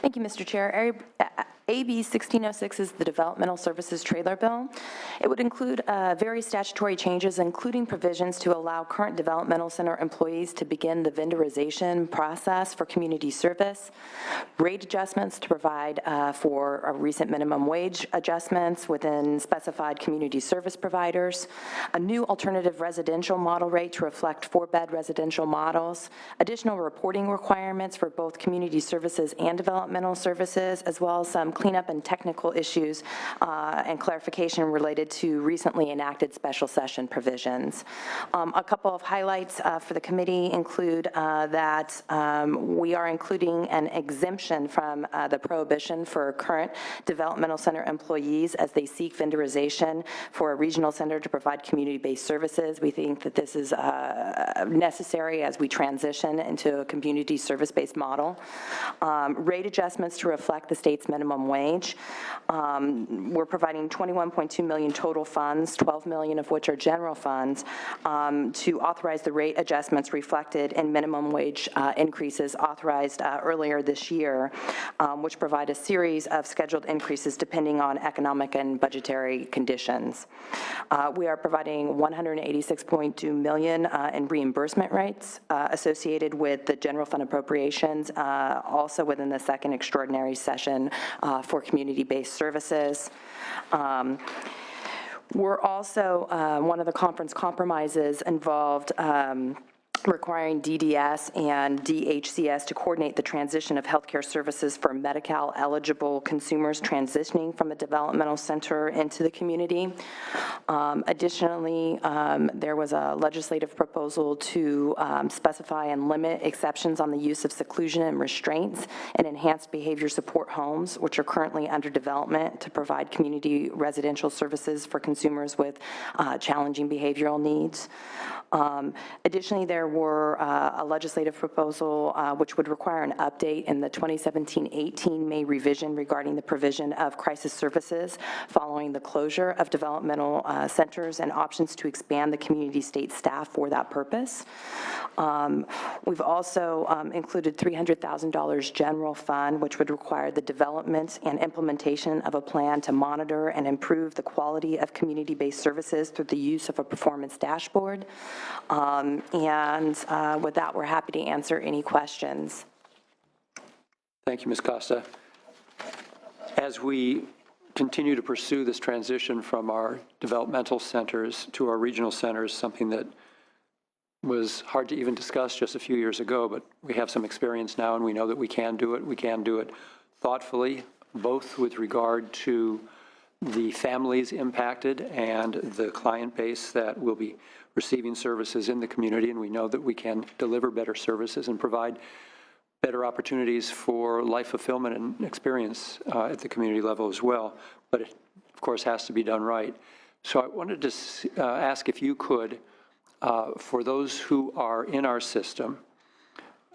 Thank you, Mr. Chair. AB 1606 is the Developmental Services Trailer Bill. It would include various statutory changes, including provisions to allow current developmental center employees to begin the vendorization process for community service, rate adjustments to provide for recent minimum wage adjustments within specified community service providers, a new alternative residential model rate to reflect 4-bed residential models, additional reporting requirements for both community services and developmental services, as well as some cleanup and technical issues and clarification related to recently enacted special session provisions. A couple of highlights for the committee include that we are including an exemption from the prohibition for current developmental center employees as they seek vendorization for a regional center to provide community-based services. We think that this is necessary as we transition into a community service-based model. Rate adjustments to reflect the state's minimum wage. We're providing $21.2 million total funds, $12 million of which are general funds, to authorize the rate adjustments reflected in minimum wage increases authorized earlier this year, which provide a series of scheduled increases depending on economic and budgetary conditions. We are providing $186.2 million in reimbursement rates associated with the general fund appropriations, also within the second extraordinary session for community-based services. We're also, one of the conference compromises involved requiring DDS and DHCS to coordinate the transition of healthcare services for Medi-Cal eligible consumers transitioning from a developmental center into the community. Additionally, there was a legislative proposal to specify and limit exceptions on the use of seclusion and restraints in enhanced behavior support homes, which are currently under development to provide community residential services for consumers with challenging behavioral needs. Additionally, there were a legislative proposal which would require an update in the 2017-18 May revision regarding the provision of crisis services following the closure of developmental centers and options to expand the community state staff for that purpose. We've also included $300,000 general fund, which would require the development and implementation of a plan to monitor and improve the quality of community-based services through the use of a performance dashboard. With that, we're happy to answer any questions. Thank you, Ms. Costa. As we continue to pursue this transition from our developmental centers to our regional centers, something that was hard to even discuss just a few years ago, but we have some experience now and we know that we can do it. We can do it thoughtfully, both with regard to the families impacted and the client base that will be receiving services in the community, and we know that we can deliver better services and provide better opportunities for life fulfillment and experience at the community level as well. But it, of course, has to be done right. So I wanted to ask if you could, for those who are in our system,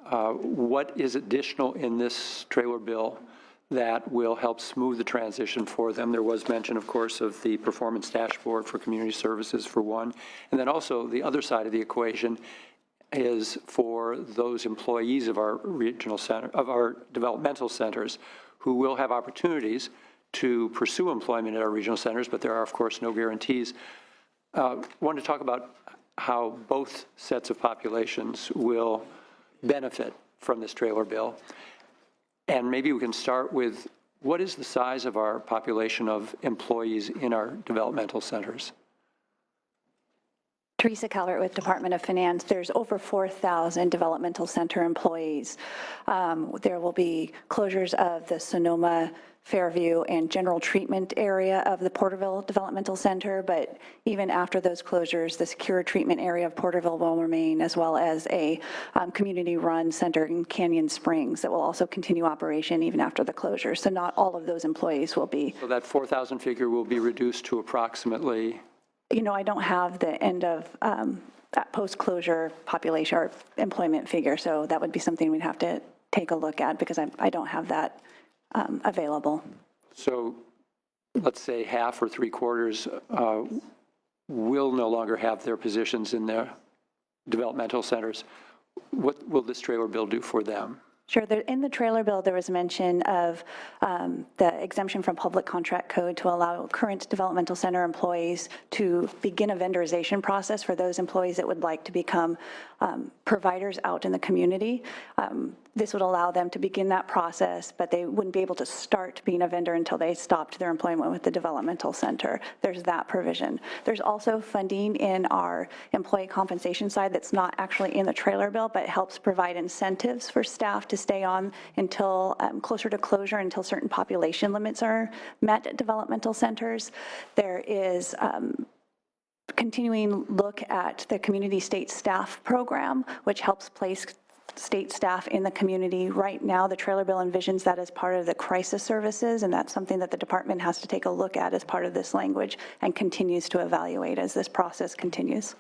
what is additional in this trailer bill that will help smooth the transition for them? There was mention, of course, of the performance dashboard for community services for one. And then also the other side of the equation is for those employees of our regional center, of our developmental centers, who will have opportunities to pursue employment at our regional centers, but there are, of course, no guarantees. Want to talk about how both sets of populations will benefit from this trailer bill. And maybe we can start with, what is the size of our population of employees in our developmental centers? Teresa Calvert with Department of Finance. There's over 4,000 developmental center employees. There will be closures of the Sonoma, Fairview, and general treatment area of the Porterville Developmental Center, but even after those closures, the secure treatment area of Porterville will remain, as well as a community-run center in Canyon Springs that will also continue operation even after the closure. So not all of those employees will be. So that 4,000 figure will be reduced to approximately? You know, I don't have the end of that post-closure population or employment figure, so that would be something we'd have to take a look at because I don't have that available. So let's say half or three-quarters will no longer have their positions in their developmental centers. What will this trailer bill do for them? Sure. In the trailer bill, there was mention of the exemption from public contract code to allow current developmental center employees to begin a vendorization process for those employees that would like to become providers out in the community. This would allow them to begin that process, but they wouldn't be able to start being a vendor until they stopped their employment with the developmental center. There's that provision. There's also funding in our employee compensation side that's not actually in the trailer bill, but helps provide incentives for staff to stay on until closer to closure, until certain population limits are met at developmental centers. There is continuing look at the community state staff program, which helps place state staff in the community. Right now, the trailer bill envisions that as part of the crisis services, and that's something that the department has to take a look at as part of this language and continues to evaluate as this process continues.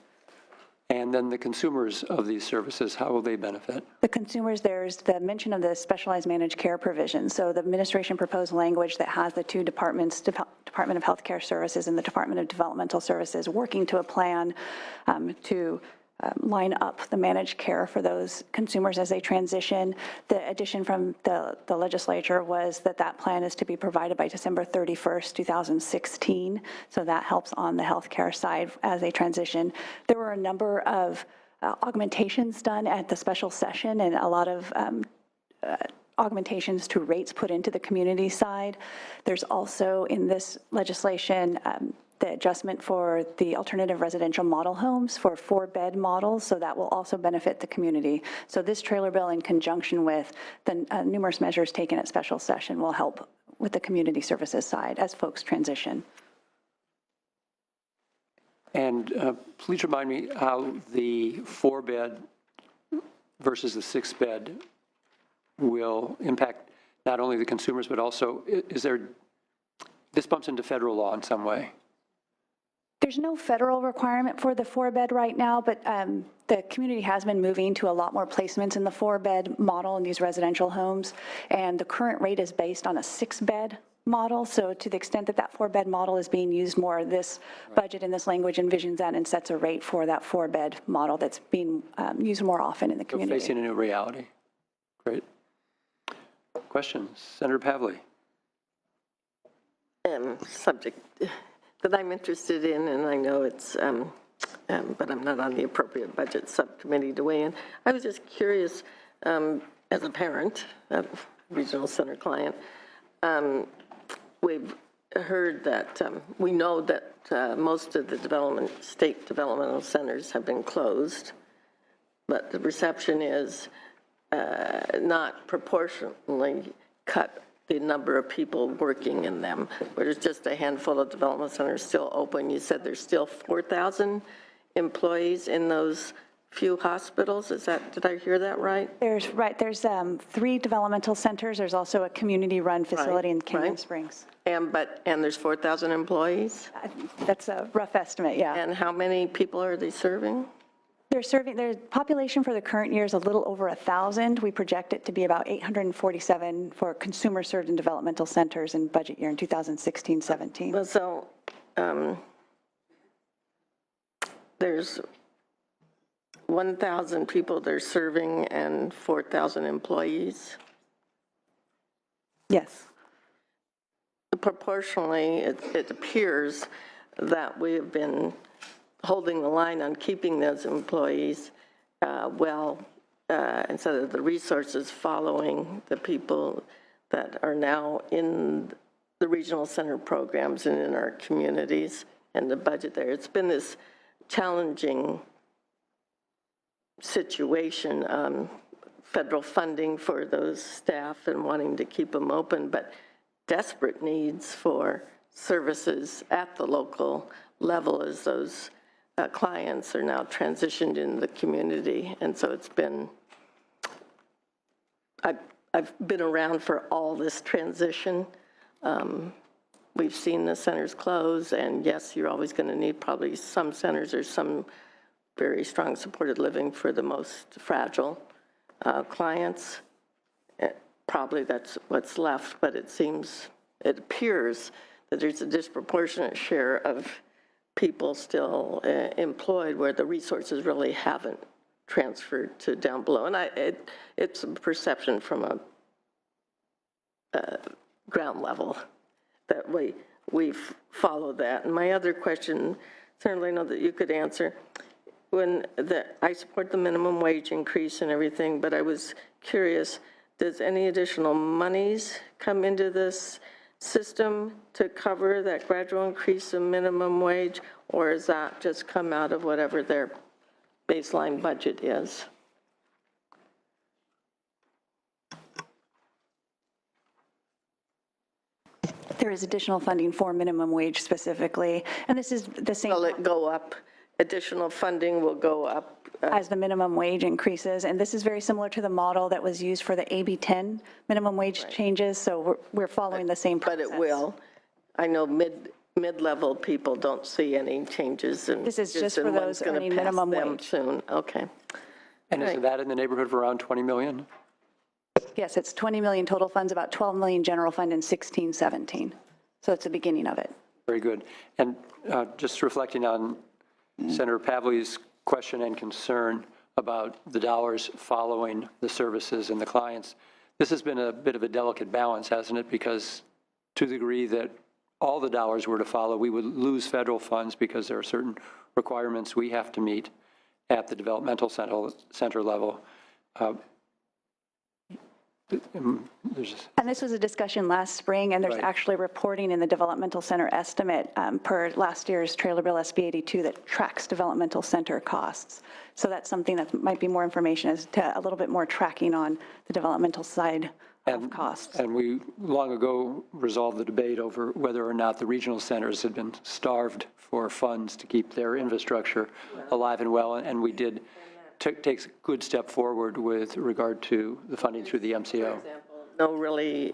And then the consumers of these services, how will they benefit? The consumers, there's the mention of the specialized managed care provision. So the administration proposed language that has the two departments, Department of Healthcare Services and the Department of Developmental Services, working to a plan to line up the managed care for those consumers as they transition. The addition from the legislature was that that plan is to be provided by December 31st, 2016. So that helps on the healthcare side as they transition. There were a number of augmentations done at the special session, and a lot of augmentations to rates put into the community side. There's also in this legislation the adjustment for the alternative residential model homes for 4-bed models, so that will also benefit the community. So this trailer bill, in conjunction with the numerous measures taken at special session, will help with the community services side as folks transition. And please remind me how the 4-bed versus the 6-bed will impact not only the consumers, but also, this bumps into federal law in some way? There's no federal requirement for the 4-bed right now, but the community has been moving to a lot more placements in the 4-bed model in these residential homes, and the current rate is based on a 6-bed model. So to the extent that that 4-bed model is being used more, this budget and this language envisions that and sets a rate for that 4-bed model that's being used more often in the community. So facing a new reality. Great. Questions? Senator Pavley. Subject that I'm interested in, and I know it's, but I'm not on the appropriate budget subcommittee to weigh in. I was just curious, as a parent, a regional center client, we've heard that, we know that most of the state developmental centers have been closed, but the reception is not proportionally cut the number of people working in them, where there's just a handful of development centers still open. You said there's still 4,000 employees in those few hospitals. Did I hear that right? There's 3 developmental centers. There's also a community-run facility in Canyon Springs. And there's 4,000 employees? That's a rough estimate, yeah. And how many people are they serving? Their population for the current year is a little over 1,000. We project it to be about 847 for consumer-served and developmental centers in budget year in 2016-17. Well, so there's 1,000 people they're serving and 4,000 employees? Yes. Proportionally, it appears that we have been holding the line on keeping those employees instead of the resources following the people that are now in the regional center programs and in our communities and the budget there. It's been this challenging situation, federal funding for those staff and wanting to keep them open, but desperate needs for services at the local level as those clients are now transitioned in the community. And so it's been, I've been around for all this transition. We've seen the centers close, and yes, you're always going to need probably some centers or some very strong supported living for the most fragile clients. Probably that's what's left, but it appears that there's a disproportionate share of people still employed where the resources really haven't transferred to down below. And it's a perception from a ground level that we follow that. And my other question, certainly I know that you could answer, I support the minimum wage increase and everything, but I was curious, does any additional monies come into this system to cover that gradual increase of minimum wage, or does that just come out of whatever their baseline budget is? There is additional funding for minimum wage specifically, and this is the same. Will it go up? Additional funding will go up? As the minimum wage increases, and this is very similar to the model that was used for the AB 10 minimum wage changes, so we're following the same process. But it will. I know mid-level people don't see any changes, and This is just and for one's those gonna earning pass minimum them wage. soon. Okay. And isn't Right. that in the neighborhood of around 20 million? Yes, it's 20 million total funds, about 12 million general fund in 16, 17. So it's the beginning of it. Very good. And just reflecting on Senator Pavley's question and concern about the dollars following the services and the clients, this has been a bit of a delicate balance, hasn't it? Because to the degree that all the dollars were to follow, we would lose federal funds because there are certain requirements we have to meet at the developmental center level. And this was a discussion last spring, and there's Right. actually reporting in the developmental center estimate per last year's Trailer Bill SB 82 that tracks developmental center costs. So that's something that might be more information as to a little bit more tracking on the developmental side of costs. And we long ago resolved the debate over whether or not the regional centers had been starved for funds to keep their infrastructure alive and well, and we did take a good step forward with regard to the funding through the MCO. No really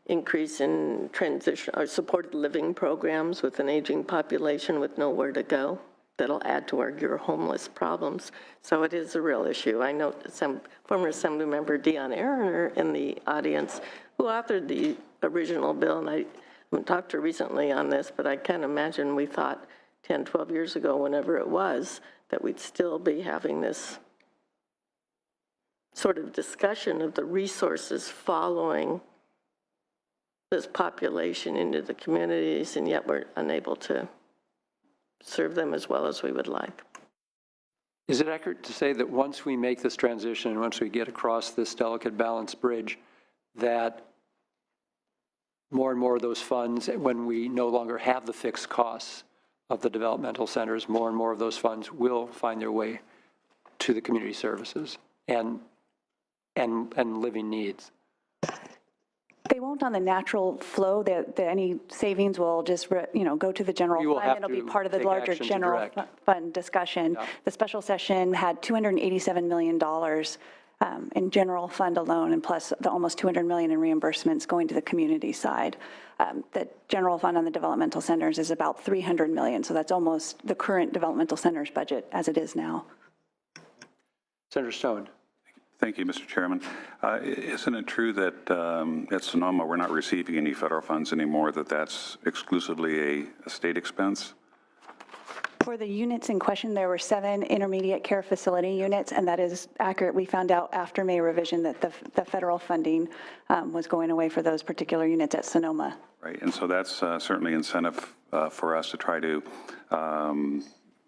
increase in transition or supported living programs with an aging population with nowhere to go. That'll add to your homeless problems. So it is a real issue. I know some former Assemblymember Dion Aaron in the audience who authored the original bill, and I haven't talked to her recently on this, but I can't imagine we thought 10, 12 years ago, whenever it was, that we'd still be having this sort of discussion of the resources following this population into the communities, and yet we're unable to serve them as well as we would like. Is it accurate to say that once we make this transition, and once we get across this delicate balance bridge, that more and more of those funds, when we no longer have the fixed costs of the developmental centers, more and more of those funds will find their way to the community services and living needs? They won't on the natural flow, that any savings will just, go to the general You will fund. have It'll be to part of the take larger action to general direct. fund discussion. Yeah. The special session had $287 million in general fund alone, and plus the almost $200 million in reimbursements going to the community side. The general fund on the developmental centers is about $300 million, so that's almost the current developmental centers budget as it is now. Senator Stone. Thank you, Mr. Chairman. Isn't it true that at Sonoma, we're not receiving any federal funds anymore, that that's exclusively a state expense? For the units in question, there were 7 intermediate care facility units, and that is accurate. We found out after May revision that the federal funding was going away for those particular units at Sonoma. Right, and so that's certainly incentive for us to try to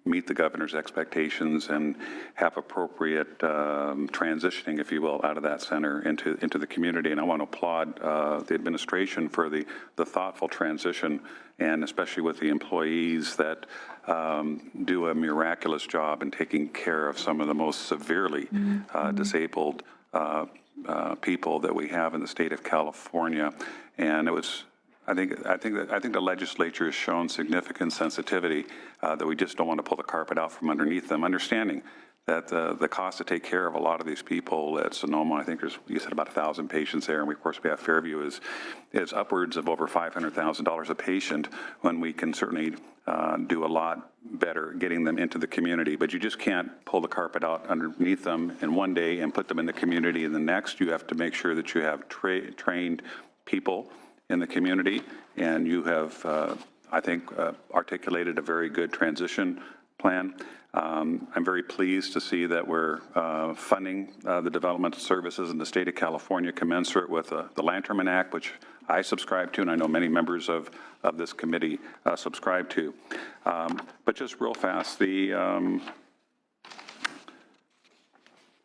meet the governor's expectations and have appropriate transitioning, if you will, out of that center into the community. And I want to applaud the administration for the thoughtful transition, and especially with the employees that do a miraculous job in taking care of some of the most severely disabled people that we have in the state of California. And it was, I think the legislature has shown significant sensitivity that we just don't want to pull the carpet out from underneath them, understanding that the cost to take care of a lot of these people at Sonoma, I think there's, you said about 1,000 patients there, and we, of course we have Fairview, is upwards of over $500,000 a patient, when we can certainly do a lot better getting them into the community. But you just can't pull the carpet out underneath them in one day and put them in the community in the next. You have to make sure that you have trained people in the community, and you have, I think, articulated a very good transition plan. I'm very pleased to see that we're funding the developmental services in the state of California commensurate with the Lanterman Act, which I subscribe to, and I know many members of this committee subscribe to. But just real fast, the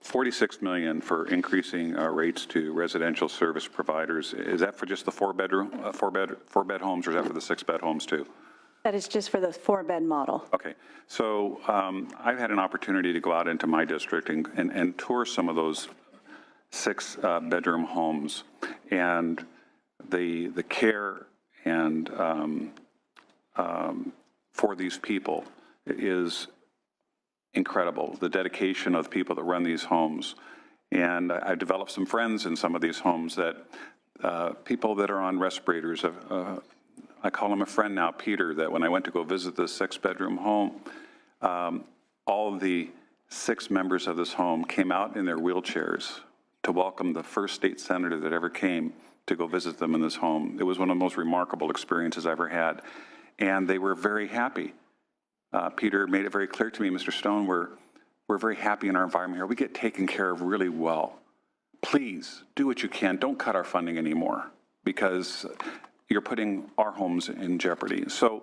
$46 million for increasing rates to residential service providers, is that for just the four-bed homes, or is that for the 6-bed homes too? That is just for the 4-bed model. Okay, so I've had an opportunity to go out into my district and tour some of those 6-bedroom homes, and the care and for these people is incredible, the dedication of the people that run these homes. And I've developed some friends in some of these homes that people that are on respirators, I call him a friend now, Peter, that when I went to go visit this 6-bedroom home, all of the 6 members of this home came out in their wheelchairs to welcome the first state senator that ever came to go visit them in this home. It was one of the most remarkable experiences I ever had. And they were very happy. Peter made it very clear to me, Mr. Stone, we're very happy in our environment here. We get taken care of really well. Please do what you can. Don't cut our funding anymore, because you're putting our homes in jeopardy. So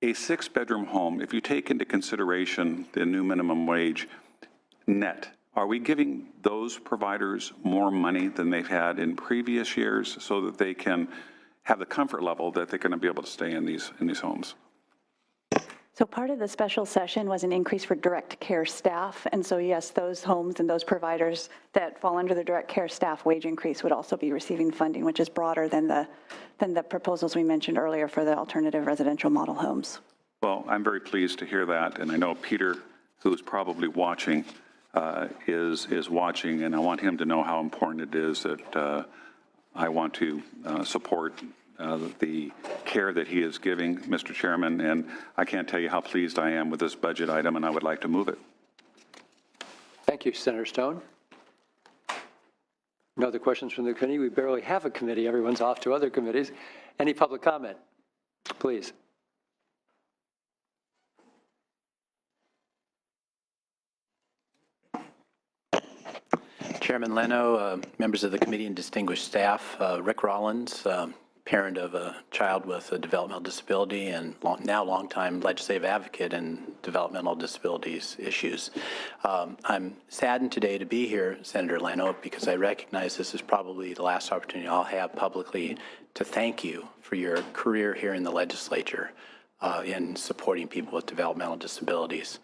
a 6-bedroom home, if you take into consideration the new minimum wage net, are we giving those providers more money than they've had in previous years so that they can have the comfort level that they're going to be able to stay in these homes? So part of the special session was an increase for direct care staff. And so yes, those homes and those providers that fall under the direct care staff wage increase would also be receiving funding, which is broader than the proposals we mentioned earlier for the alternative residential model homes. Well, I'm very pleased to hear that. And I know Peter, who's probably watching, is watching, and I want him to know how important it is that I want to support the care that he is giving, Mr. Chairman, and I can't tell you how pleased I am with this budget item, and I would like to move it. Thank you, Senator Stone. No other questions from the committee? We barely have a committee. Everyone's off to other committees. Any public comment? Please. Chairman Leno, members of the committee and distinguished staff, Rick Rollins, parent of a child with a developmental disability and now longtime legislative advocate in developmental disabilities issues. I'm saddened today to be here, Senator Leno, because I recognize this is probably the last opportunity I'll have publicly to thank you for your career here in the legislature in supporting people with developmental disabilities.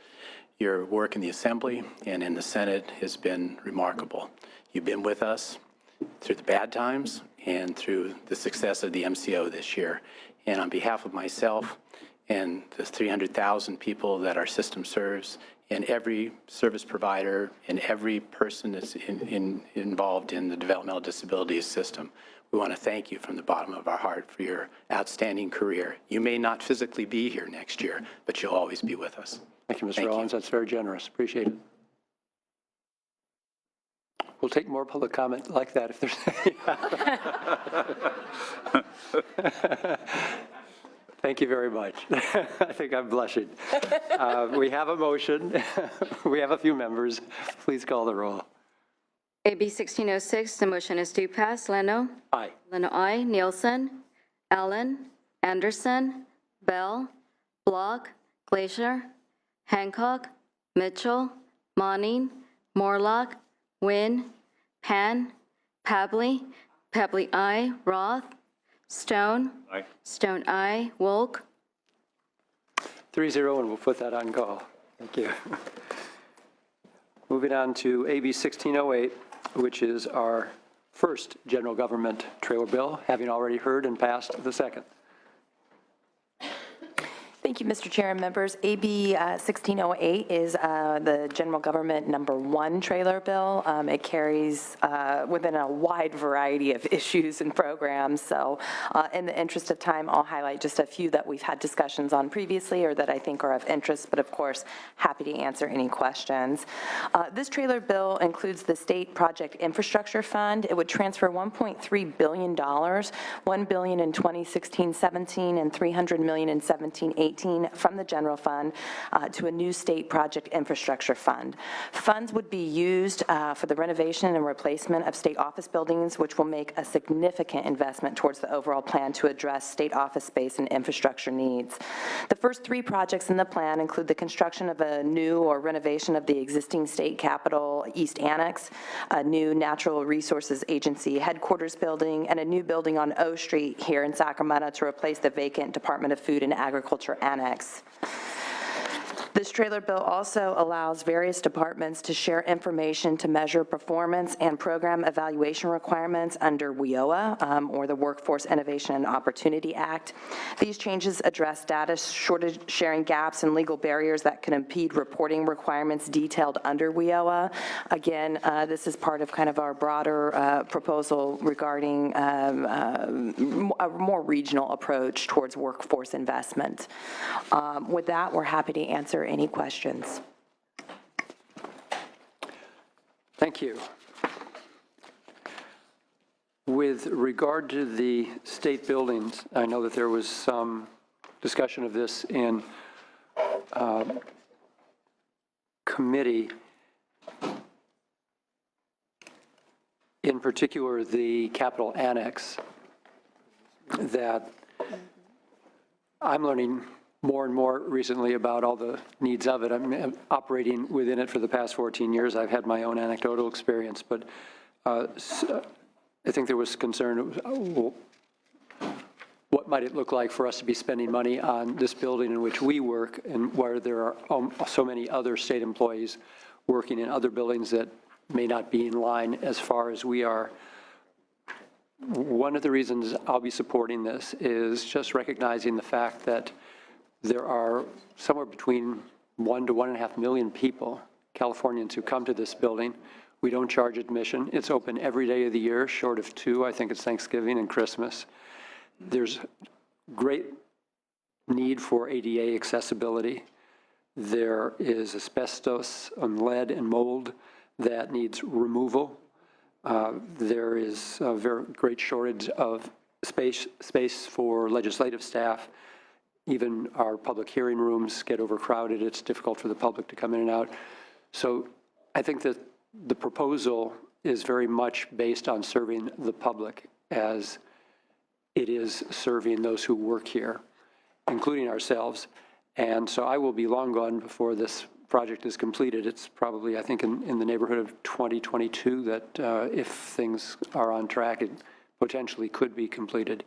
Your work in the Assembly and in the Senate has been remarkable. You've been with us through the bad times and through the success of the MCO this year. And on behalf of myself and the 300,000 people that our system serves, and every service provider and every person that's involved in the developmental disabilities system, we want to thank you from the bottom of our heart for your outstanding career. You may not physically be here next year, but you'll always be with us. Thank you, Mr. Rollins. That's very generous. Appreciate it. We'll take more public comment like that if there's any. Thank you very much. I think I'm blushing. We have a motion. We have a few members. Please call the roll. AB 1606, the motion is to pass. Leno? Aye. Leno, aye. Nielsen? Allen? Anderson? Bell? Block? Glacier? Hancock? Mitchell? Monning? Morlock? Wynn? Pan? Pabley? Pabley, aye. Roth? Stone? Aye. Stone, aye. Wolk? 3-0, and we'll put that on call. Thank you. Moving on to AB 1608, which is our first general government trailer bill, having already heard and passed the second. Thank you, Mr. Chair and members. AB 1608 is the general government #1 trailer bill. It carries within a wide variety of issues and programs. So in the interest of time, I'll highlight just a few that we've had discussions on previously or that I think are of interest, but of course, happy to answer any questions. This trailer bill includes the State Project Infrastructure Fund. It would transfer $1.3 billion, $1 billion in 2016-17 and $300 million in 17-18 2018 from the general fund to a new state project infrastructure fund. Funds would be used for the renovation and replacement of state office buildings, which will make a significant investment towards the overall plan to address state office space and infrastructure needs. The first 3 projects in the plan include the construction of a new or renovation of the existing state capitol East Annex, a new Natural Resources Agency headquarters building, and a new building on O Street here in Sacramento to replace the vacant Department of Food and Agriculture Annex. This trailer bill also allows various departments to share information to measure performance and program evaluation requirements under WIOA, or the Workforce Innovation and Opportunity Act. These changes address data shortage sharing gaps and legal barriers that can impede reporting requirements detailed under WIOA. Again, this is part of kind of our broader proposal regarding a more regional approach towards workforce investment. With that, we're happy to answer any questions. Thank you. With regard to the state buildings, I know that there was some discussion of this in committee, in particular the Capitol Annex, that I'm learning more and more recently about all the needs of it. I'm operating within it for the past 14 years. I've had my own anecdotal experience, but I think there was concern, what might it look like for us to be spending money on this building in which we work and where there are so many other state employees working in other buildings that may not be in line as far as we are. One of the reasons I'll be supporting this is just recognizing the fact that there are somewhere between 1 to 1.5 million people, Californians, who come to this building. We don't charge admission. It's open every day of the year, short of 2. I think it's Thanksgiving and Christmas. There's great need for ADA accessibility. There is asbestos and lead and mold that needs removal. There is a very great shortage of space for legislative staff. Even our public hearing rooms get overcrowded. It's difficult for the public to come in and out. So I think that the proposal is very much based on serving the public as it is serving those who work here, including ourselves. And so I will be long gone before this project is completed. It's probably, I think, in the neighborhood of 2022 that if things are on track, it potentially could be completed.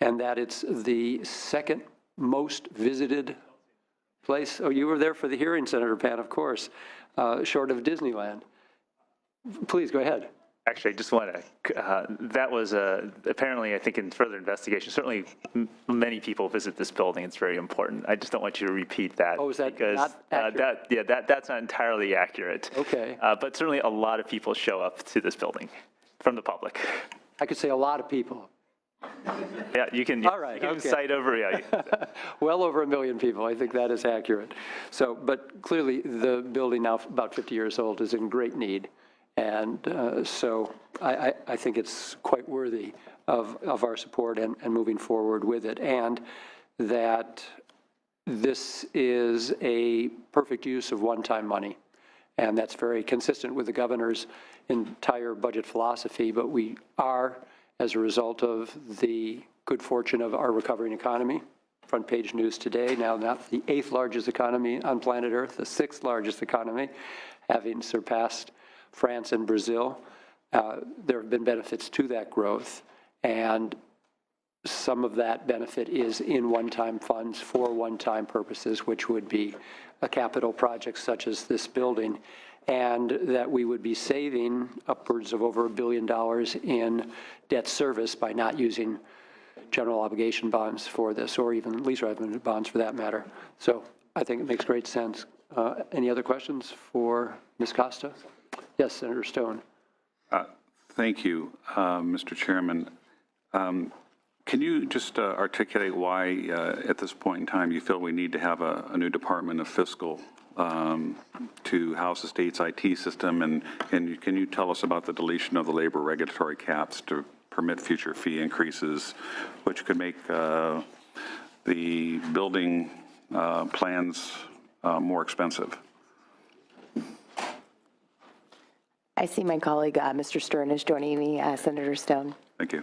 And that it's the second most visited place. Oh, you were there for the hearing, Senator Pan, of course, short of Disneyland. Please go ahead. Actually, I just want to, that was apparently, I think in further investigation, certainly many people visit this building. It's very important. I just don't want you to repeat that. Oh, is that because, not accurate? That's not entirely accurate. Okay. But certainly a lot of people show up to this building from the public. I could say a lot of people. Yeah, you can, All right, you can okay. cite over, yeah. Well over 1 million people. I think that is accurate. So, but clearly the building now about 50 years old is in great need. And so I think it's quite worthy of our support and moving forward with it. And that this is a perfect use of one-time money. And that's very consistent with the governor's entire budget philosophy. But we are, as a result of the good fortune of our recovering economy, front page news today, now not the 8th largest economy on planet Earth, the 6th largest economy, having surpassed France and Brazil. There have been benefits to that growth, and some of that benefit is in one-time funds for one-time purposes, which would be a capital project such as this building, and that we would be saving upwards of over $1 billion in debt service by not using general obligation bonds for this, or even lease revenue bonds for that matter. So I think it makes great sense. Any other questions for Ms. Costa? Yes, Senator Stone. Thank you, Mr. Chairman. Can you just articulate why, at this point in time, you feel we need to have a new Department of Fiscal to house the state's IT system? And can you tell us about the deletion of the labor regulatory caps to permit future fee increases, which could make the building plans more expensive? I see my colleague, Mr. Stern, is joining me, Senator Stone. Thank you.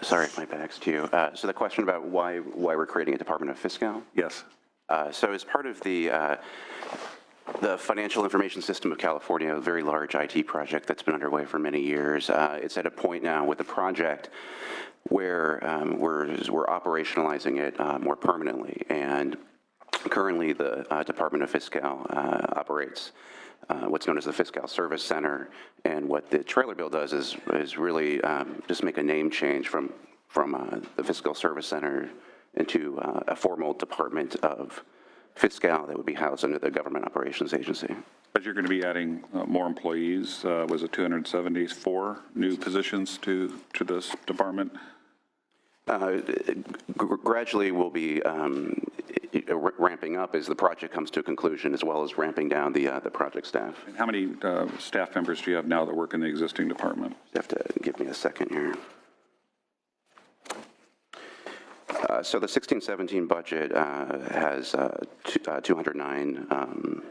Sorry if my back's to you. So the question about why we're creating a Department of Fiscal? Yes. So as part of the Financial Information System of California, a very large IT project that's been underway for many years, it's at a point now with the project where we're operationalizing it more permanently. And currently, the Department of Fiscal operates what's known as the Fiscal Service Center. And what the trailer bill does is really just make a name change from the Fiscal Service Center into a formal Department of Fiscal that would be housed under the Government Operations Agency. But you're going to be adding more employees. Was it 274 new positions to this department? Gradually, we'll be ramping up as the project comes to a conclusion, as well as ramping down the project staff. And how many staff members do you have now that work in the existing department? You have to give me a second here. So the 16-17 budget has 209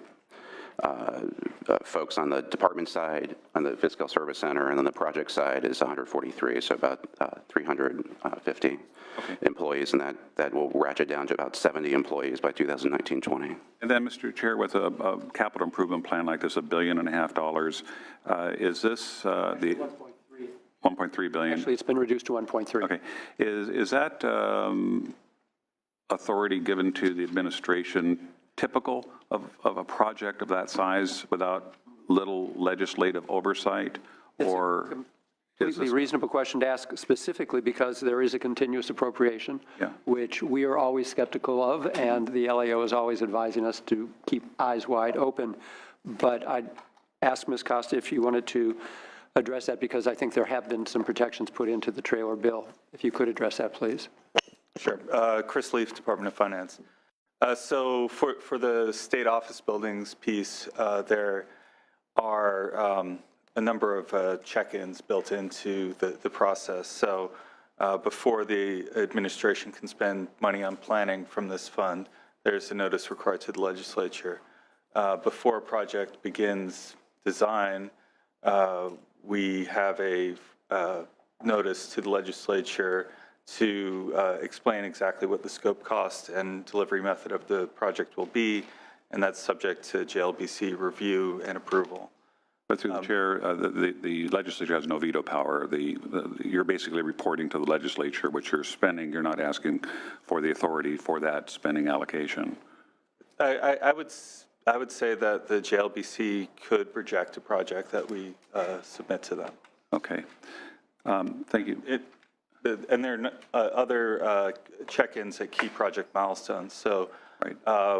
folks on the department side, on the Fiscal Service Center, and then the project side is 143, so about 350 employees, and that will ratchet down to about 70 employees by 2019-20. And then, Mr. Chair, with a capital improvement plan like this, $1.5 billion, is this the 1.3 billion? Actually, it's been reduced to 1.3. Okay. Is that authority given to the administration typical of a project of that size without little legislative oversight, or is Completely this? reasonable question to ask specifically because there is a continuous appropriation, Yeah. which we are always skeptical of, and the LAO is always advising us to keep eyes wide open. But I'd ask Ms. Costa if you wanted to address that, because I think there have been some protections put into the trailer bill. If you could address that, please. Sure. Chris Leaf, Department of Finance. So for the state office buildings piece, there are a number of check-ins built into the process. So before the administration can spend money on planning from this fund, there's a notice required to the legislature. Before a project begins design, we have a notice to the legislature to explain exactly what the scope, cost, and delivery method of the project will be, and that's subject to JLBC review and approval. But through the chair, the legislature has no veto power. You're basically reporting to the legislature what you're spending. You're not asking for the authority for that spending allocation. I would say that the JLBC could reject a project that we submit to them. Okay. Thank you. And there are other check-ins at key project milestones. So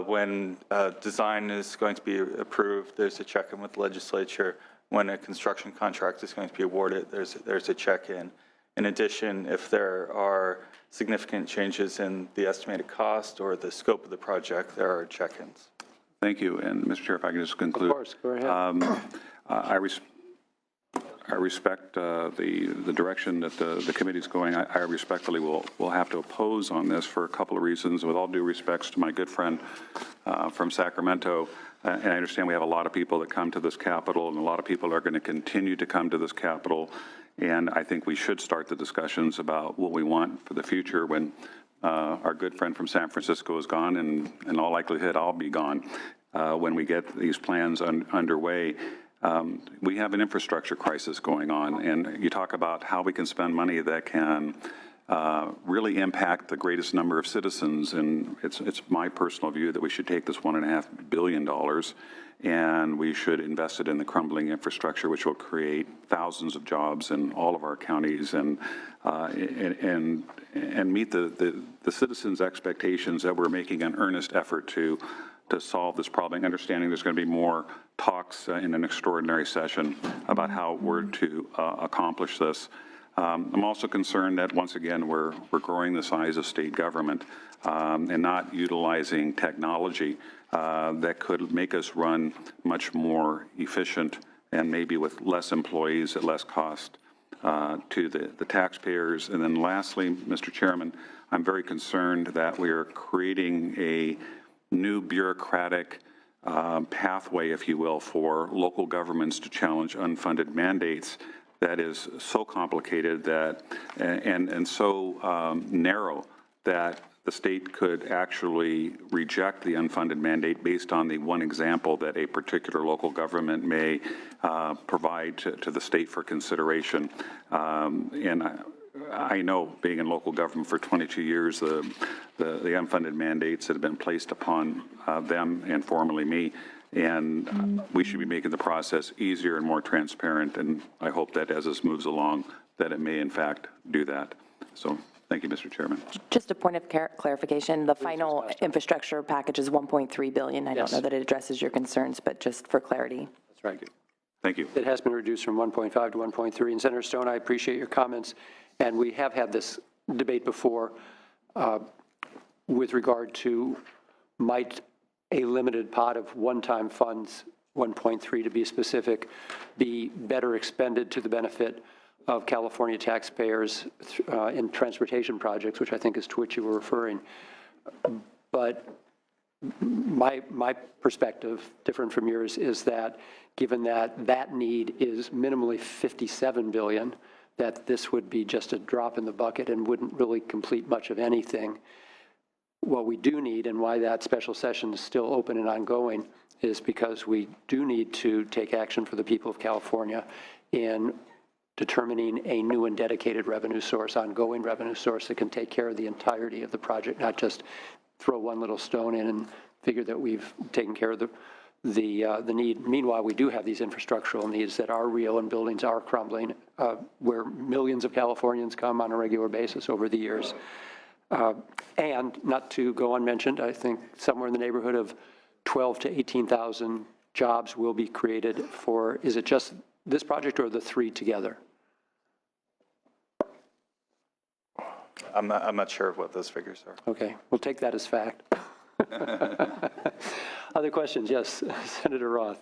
when design is going to be approved, there's a check-in with the legislature. When a construction contract is going to be awarded, there's a check-in. In addition, if there are significant changes in the estimated cost or the scope of the project, there are check-ins. Thank you. And Mr. Chair, if I can just conclude. Of course, go ahead. I respect the direction that the committee's going. I respectfully will have to oppose on this for a couple of reasons. With all due respects to my good friend from Sacramento, and I understand we have a lot of people that come to this Capitol, and a lot of people are going to continue to come to this Capitol. And I think we should start the discussions about what we want for the future when our good friend from San Francisco is gone, and in all likelihood I'll be gone when we get these plans underway. We have an infrastructure crisis going on, and you talk about how we can spend money that can really impact the greatest number of citizens, and it's my personal view that we should take this $1.5 billion and we should invest it in the crumbling infrastructure, which will create thousands of jobs in all of our counties and meet the citizens' expectations that we're making an earnest effort to solve this problem, understanding there's going to be more talks in an extraordinary session about how we're to accomplish this. I'm also concerned that, once again, we're growing the size of state government and not utilizing technology that could make us run much more efficient and maybe with less employees at less cost. to the taxpayers. And then lastly, Mr. Chairman, I'm very concerned that we are creating a new bureaucratic pathway, if you will, for local governments to challenge unfunded mandates that is so complicated that and so narrow that the state could actually reject the unfunded mandate based on the one example that a particular local government may provide to the state for consideration. And I know, being in local government for 22 years, the unfunded mandates that have been placed upon them and formerly me, and we should be making the process easier and more transparent, and I hope that as this moves along, that it may in fact do that. So thank you, Mr. Chairman. Just a point of clarification, the final infrastructure package is 1.3 billion. I don't know that it addresses your concerns, but just for clarity. That's right. Thank you. It has been reduced from 1.5 to 1.3. And Senator Stone, I appreciate your comments. And we have had this debate before with regard to might a limited pot of one-time funds, 1.3 to be specific, be better expended to the benefit of California taxpayers in transportation projects, which I think is to which you were referring. But my perspective, different from yours, is that given that that need is minimally $57 billion, that this would be just a drop in the bucket and wouldn't really complete much of anything. What we do need, and why that special session is still open and ongoing, is because we do need to take action for the people of California in determining a new and dedicated revenue source, ongoing revenue source that can take care of the entirety of the project, not just throw one little stone in and figure that we've taken care of the need. Meanwhile, we do have these infrastructural needs that are real, and buildings are crumbling, where millions of Californians come on a regular basis over the years. And not to go unmentioned, I think somewhere in the neighborhood of 12 to 18,000 jobs will be created for, is it just this project or the three together? I'm not sure what those figures are. Okay, we'll take that as fact. Other questions? Yes, Senator Roth.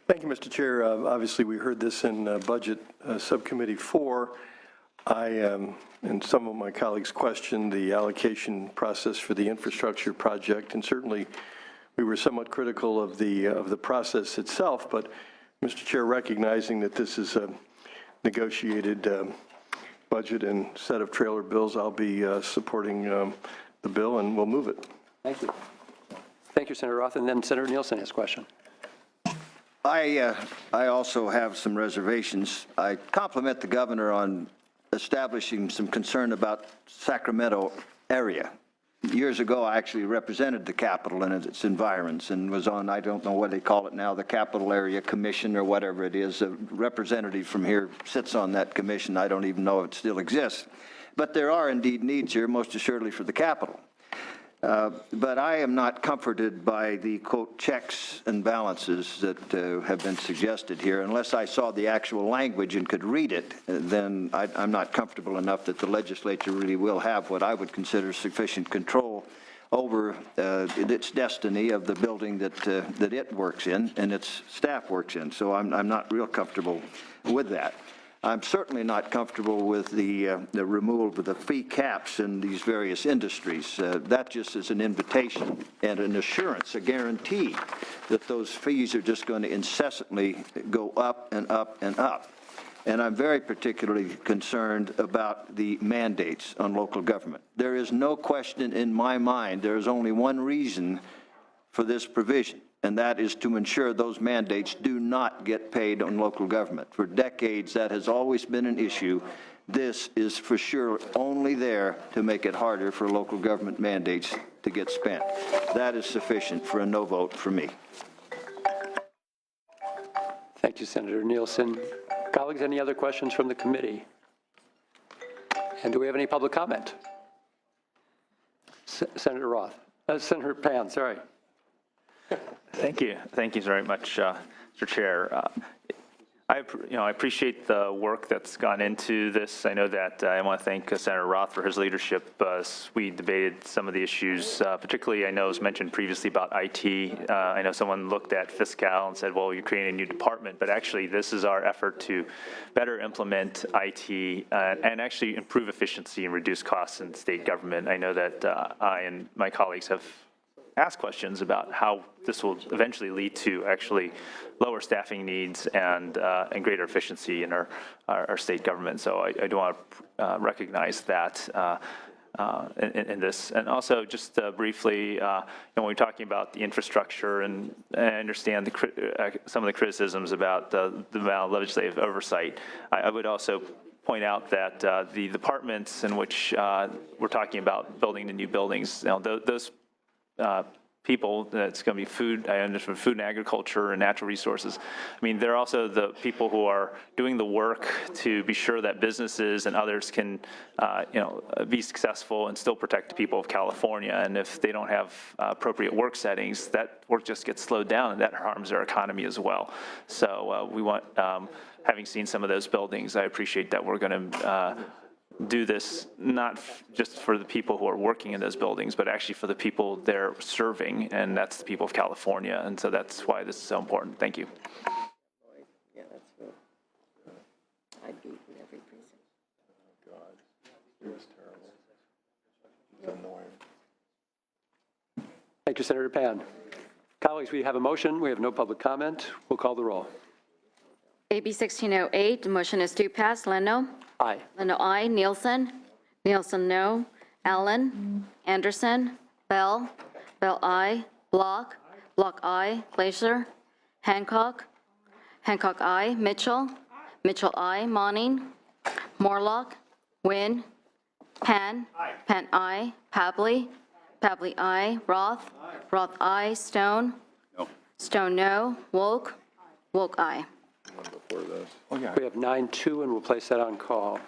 Thank you, Mr. Chair. Obviously, we heard this in Budget Subcommittee 4. I and some of my colleagues questioned the allocation process for the infrastructure project, and certainly we were somewhat critical of the process itself. But, Mr. Chair, recognizing that this is a negotiated budget and set of trailer bills, I'll be supporting the bill, and we'll move it. Thank you. Thank you, Senator Roth. And then Senator Nielsen has a question. I also have some reservations. I compliment the governor on establishing some concern about Sacramento area. Years ago, I actually represented the Capitol and its environs and was on, I don't know what they call it now, the Capital Area Commission or whatever it is. A representative from here sits on that commission. I don't even know if it still exists. But there are indeed needs here, most assuredly for the Capitol. But I am not comforted by the, quote, checks and balances that have been suggested here. Unless I saw the actual language and could read it, then I'm not comfortable enough that the legislature really will have what I would consider sufficient control over its destiny of the building that it works in and its staff works in. So I'm not real comfortable with that. I'm certainly not comfortable with the removal of the fee caps in these various industries. That just is an invitation and an assurance, a guarantee that those fees are just going to incessantly go up and up and up. And I'm very particularly concerned about the mandates on local government. There is no question in my mind, there is only one reason for this provision, and that is to ensure those mandates do not get paid on local government. For decades, that has always been an issue. This is for sure only there to make it harder for local government mandates to get spent. That is sufficient for a no vote for me. Thank you, Senator Nielsen. Colleagues, any other questions from the committee? And do we have any public comment? Senator Roth. Senator Pan, sorry. Thank you. Thank you very much, Mr. Chair. I appreciate the work that's gone into this. I know that I want to thank Senator Roth for his leadership. We debated some of the issues, particularly I know it was mentioned previously about IT. I know someone looked at fiscal and said, well, you're creating a new department, but actually this is our effort to better implement IT and actually improve efficiency and reduce costs in state government. I know that I and my colleagues have ask questions about how this will eventually lead to actually lower staffing needs and greater efficiency in our state government. So I do want to recognize that in this. And also just briefly, when we're talking about the infrastructure, and I understand some of the criticisms about the amount of legislative oversight, I would also point out that the departments in which we're talking about building the new buildings, those people, that's going to be food, I understand food and agriculture and natural resources. I mean, they're also the people who are doing the work to be sure that businesses and others can, be successful and still protect the people of California. And if they don't have appropriate work settings, that work just gets slowed down, and that harms our economy as well. So we want, having seen some of those buildings, I appreciate that we're going to do this not just for the people who are working in those buildings, but actually for the people they're serving, and that's the people of California. And so that's why this is so important. Thank you. Yeah, that's real. I'd be in every precinct. Thank you, Senator Pan. Colleagues, we have a motion. We have no public comment. We'll call the roll. AB 1608, the motion is to pass. Leno? Aye. Leno, aye. Nielsen? Nielsen, no. Allen? Anderson? Bell? Bell, aye. Block? Block, aye. Glazer? Hancock? Hancock, aye. Mitchell? Mitchell, aye. Monning? Morlock? Wynn? Pan? Pan, aye. Pabley? Pabley, aye. Roth? Roth, aye. Stone? No. Stone, no. Wolk? Wolk, aye. We have 9-2, and we'll place that on call.